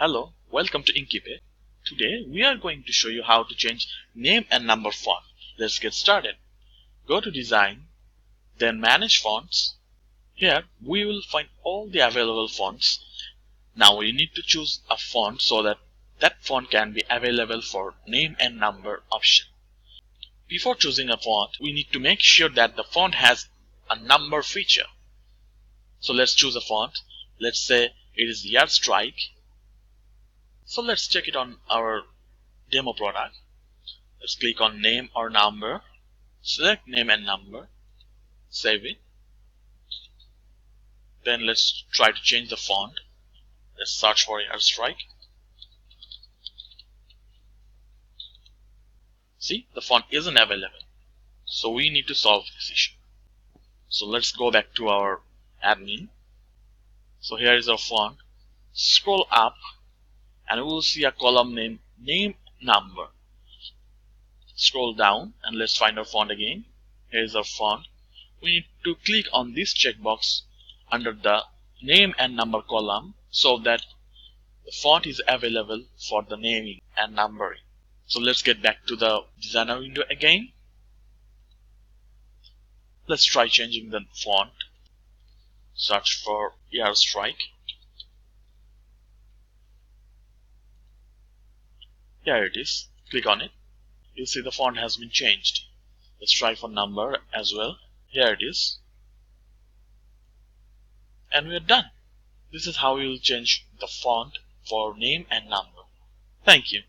Hello, welcome to Inkybay. Today we are going to show you how to change name and number font. Let's get started. Go to Design, then Manage Fonts. Here we will find all the available fonts. Now we need to choose a font so that font can be available for name and number option. Before choosing a font, we need to make sure that the font has a number feature. So let's choose a font. Let's say it is Strike. So let's check it on our demo product. Let's click on name or number, select name and number, save it. Then let's try to change the font. Let's search for Strike. See, the font isn't available. So we need to solve this issue. So let's go back to our admin. So here is our font. Scroll up and we will see a column named name number. Scroll down and let's find our font again. Here is our font. We need to click on this checkbox under the name and number column so that the font is available for the naming and numbering. So let's get back to the designer window again. Let's try changing the font. Search for Strike. Here it is. Click on it. You'll see the font has been changed. Let's try for number as well. Here it is. And we are done. This is how you will change the font for name and number. Thank you.